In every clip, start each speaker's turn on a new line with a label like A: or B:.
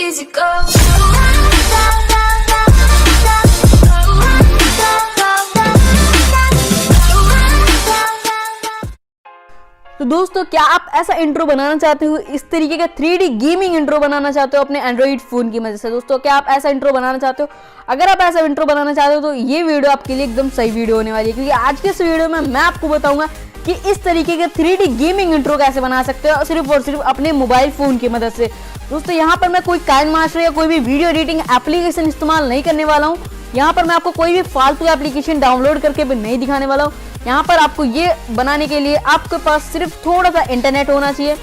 A: easy go.
B: तो दोस्तों, क्या आप ऐसा इंट्रो बनाना चाहते हो, इस तरीके का 3D गेमिंग इंट्रो बनाना चाहते हो अपने एंड्रॉइड फ़ोन की मदद से? दोस्तों, क्या आप ऐसा इंट्रो बनाना चाहते हो? अगर आप ऐसा इंट्रो बनाना चाहते हो तो ये वीडियो आपके लिए एकदम सही वीडियो होने वाली है, क्योंकि आज के इस वीडियो में मैं आपको बताऊंगा कि इस तरीके का 3D गेमिंग इंट्रो कैसे बना सकते हो सिर्फ और सिर्फ अपने मोबाइल फ़ोन की मदद से। दोस्तों, यहाँ पर मैं कोई काइनमास्टर या कोई भी वीडियो एडिटिंग एप्लीकेशन इस्तेमाल नहीं करने वाला हूँ। यहाँ पर मैं आपको कोई भी फालतू एप्लीकेशन डाउनलोड करके भी नहीं दिखाने वाला हूँ। यहाँ पर आपको ये बनाने के लिए आपके पास सिर्फ थोड़ा सा इंटरनेट होना चाहिए,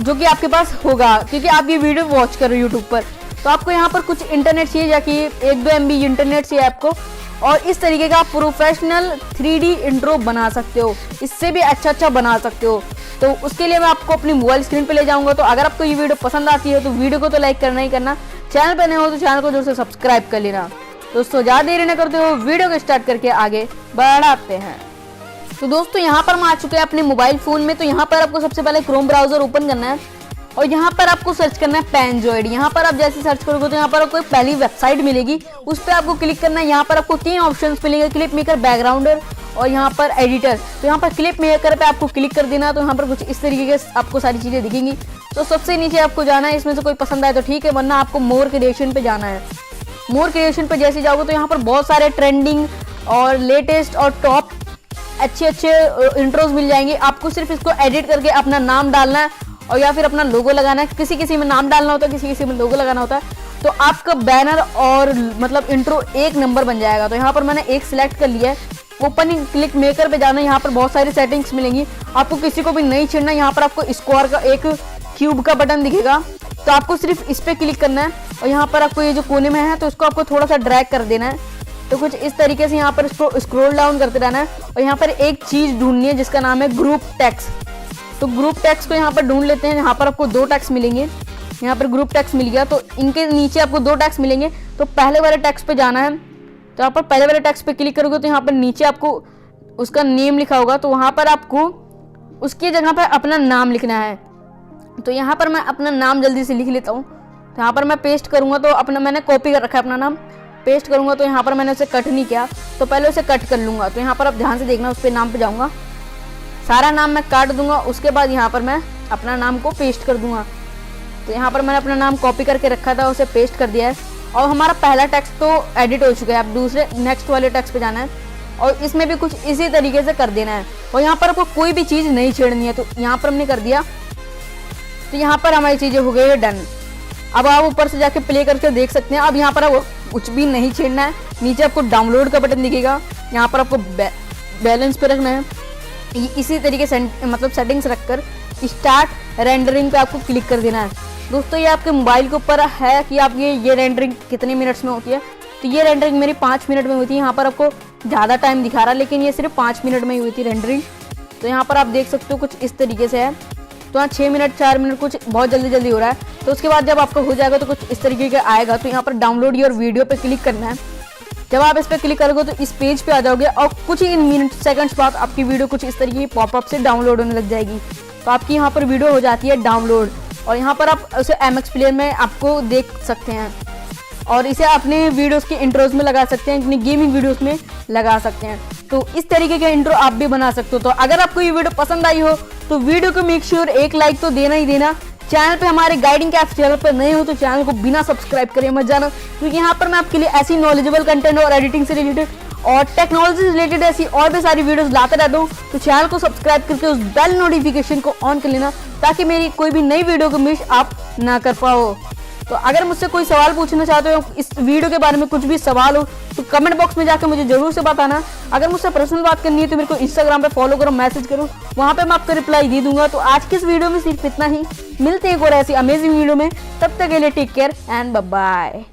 B: जो कि आपके पास होगा क्योंकि आप ये वीडियो वॉच कर रहे हो यूट्यूब पर। तो आपको यहाँ पर कुछ इंटरनेट चाहिए, जाके 1-2 MB इंटरनेट चाहिए आपको, और इस तरीके का आप प्रोफेशनल 3D इंट्रो बना सकते हो, इससे भी अच्छा बना सकते हो। तो उसके लिए मैं आपको अपनी मोबाइल स्क्रीन पे ले जाऊंगा। तो अगर आपको ये वीडियो पसंद आती है तो वीडियो को तो लाइक करना ही करना, चैनल पर नए हो तो चैनल को जरूर से सब्सक्राइब कर लेना। दोस्तों, ज़्यादा देरी न करते हो, वीडियो को स्टार्ट करके आगे बढ़ाते हैं। तो दोस्तों, यहाँ पर हम आ चुके हैं अपने मोबाइल फ़ोन में। तो यहाँ पर आपको सबसे पहले क्रोम ब्राउज़र ओपन करना है और यहाँ पर आपको सर्च करना है पैनजॉइड। यहाँ पर आप जैसे सर्च करोगे तो यहाँ पर आपको पहली वेबसाइट मिलेगी, उस पर आपको क्लिक करना है। यहाँ पर आपको 3 ऑप्शंस मिलेंगे, क्लिप मेकर, बैकग्राउंडर और यहाँ पर एडिटर। तो यहाँ पर क्लिप मेकर पे आपको क्लिक कर देना। तो यहाँ पर कुछ इस तरीके से आपको सारी चीज़ें दिखेंगी। तो सबसे नीचे आपको जाना है, इसमें से कोई पसंद आए तो ठीक है, वरना आपको मोर क्रिएशन पे जाना है। मोर क्रिएशन पे जैसे जाओगे तो यहाँ पर बहुत सारे ट्रेंडिंग और लेटेस्ट और टॉप अच्छे इंट्रोज मिल जाएंगे। आपको सिर्फ इसको एडिट करके अपना नाम डालना है और या फिर अपना लोगो लगाना है। किसी में नाम डालना होता है, किसी में लोगो लगाना होता है। तो आपका बैनर और मतलब इंट्रो एक नंबर बन जाएगा। तो यहाँ पर मैंने एक सिलेक्ट कर लिया है। ओपनिंग क्लिक मेकर पे जाना है, यहाँ पर बहुत सारी सेटिंग्स मिलेंगी, आपको किसी को भी नहीं छेड़ना। यहाँ पर आपको स्क्वायर का एक क्यूब का बटन दिखेगा, तो आपको सिर्फ इस पर क्लिक करना है और यहाँ पर आपको ये जो कोने में है तो इसको आपको थोड़ा सा ड्रैग कर देना है। तो कुछ इस तरीके से यहाँ पर इसको स्क्रॉल डाउन करते रहना है और यहाँ पर एक चीज़ ढूंढनी है जिसका नाम है ग्रुप टेक्स्ट। तो ग्रुप टेक्स्ट को यहाँ पर ढूंढ लेते हैं। यहाँ पर आपको 2 टेक्स्ट मिलेंगे। यहाँ पर ग्रुप टेक्स्ट मिल गया, तो इनके नीचे आपको 2 टेक्स्ट मिलेंगे। तो पहले वाले टेक्स्ट पे जाना है। तो यहाँ पर पहले वाले टेक्स्ट पे क्लिक करोगे तो यहाँ पर नीचे आपको उसका नेम लिखा होगा, तो वहाँ पर आपको उसकी जगह पर अपना नाम लिखना है। तो यहाँ पर मैं अपना नाम जल्दी से लिख लेता हूँ। तो यहाँ पर मैं पेस्ट करूँगा, तो अपना मैंने कॉपी कर रखा है अपना नाम, पेस्ट करूँगा। तो यहाँ पर मैंने उसे कट नहीं किया, तो पहले उसे कट कर लूँगा। तो यहाँ पर आप ध्यान से देखना, उस पर नाम पे जाऊँगा, सारा नाम मैं काट दूंगा। उसके बाद यहाँ पर मैं अपना नाम को पेस्ट कर दूँगा। तो यहाँ पर मैंने अपना नाम कॉपी करके रखा था, उसे पेस्ट कर दिया है और हमारा पहला टेक्स्ट तो एडिट हो चुका है। अब दूसरे नेक्स्ट वाले टेक्स्ट पे जाना है और इसमें भी कुछ इसी तरीके से कर देना है। और यहाँ पर आपको कोई भी चीज़ नहीं छेड़नी है। तो यहाँ पर हमने कर दिया, तो यहाँ पर हमारी चीज़ें हो गई है डन। अब आप ऊपर से जाके प्ले करके देख सकते हैं। अब यहाँ पर आपको कुछ भी नहीं छेड़ना है। नीचे आपको डाउनलोड का बटन दिखेगा, यहाँ पर आपको बैलेंस पे रखना है। इसी तरीके से मतलब सेटिंग्स रखकर स्टार्ट रेंडरिंग पे आपको क्लिक कर देना है। दोस्तों, ये आपके मोबाइल के ऊपर है कि आप ये रेंडरिंग कितने मिनट्स में होती है। तो ये रेंडरिंग मेरी 5 मिनट में हुई थी। यहाँ पर आपको ज़्यादा टाइम दिखा रहा है, लेकिन ये सिर्फ 5 मिनट में ही हुई थी रेंडरिंग। तो यहाँ पर आप देख सकते हो कुछ इस तरीके से है। तो यहाँ 6 मिनट 4 मिनट कुछ बहुत जल्दी हो रहा है। तो उसके बाद जब आपका हो जाएगा तो कुछ इस तरीके का आएगा। तो यहाँ पर डाउनलोड योर वीडियो पे क्लिक करना है। जब आप इस पर क्लिक करोगे तो इस पेज पे आ जाओगे और कुछ ही मिनट सेकंड्स बाद आपकी वीडियो कुछ इस तरीके की पॉपअप से डाउनलोड होने लग जाएगी। तो आपकी यहाँ पर वीडियो हो जाती है डाउनलोड और यहाँ पर आप उसे MX प्लेयर में आपको देख सकते हैं और इसे अपने वीडियोस के इंट्रोज में लगा सकते हैं, अपनी गेमिंग वीडियोस में लगा सकते हैं। तो इस तरीके का इंट्रो आप भी बना सकते हो। तो अगर आपको ये वीडियो पसंद आई हो तो वीडियो को मेक श्योर एक लाइक तो देना ही देना। चैनल पे हमारे गाइडिंग कैफ चैनल पर नए हो तो चैनल को बिना सब्सक्राइब करे मत जाना, क्योंकि यहाँ पर मैं आपके लिए ऐसी नॉलेजेबल कंटेंट और एडिटिंग से रिलेटेड और टेक्नोलॉजी से रिलेटेड ऐसी और भी सारी वीडियोस लाते रहता हूँ। तो चैनल को सब्सक्राइब करके उस बेल नोटिफिकेशन को ऑन कर लेना, ताकि मेरी कोई भी नई वीडियो को मिस आप ना कर पाओ। तो अगर मुझसे कोई सवाल पूछना चाहते हो, इस वीडियो के बारे में कुछ भी सवाल हो, तो कमेंट बॉक्स में जाकर मुझे जरूर से बताना। अगर मुझसे पर्सनल बात करनी है तो मेरे को इंस्टाग्राम पे फॉलो करो, मैसेज करो, वहाँ पे मैं आपको रिप्लाई दे दूंगा। तो आज की इस वीडियो में सिर्फ इतना ही। मिलते हैं एक और ऐसी अमेजिंग वीडियो में, तब तक के लिए take care and bye bye.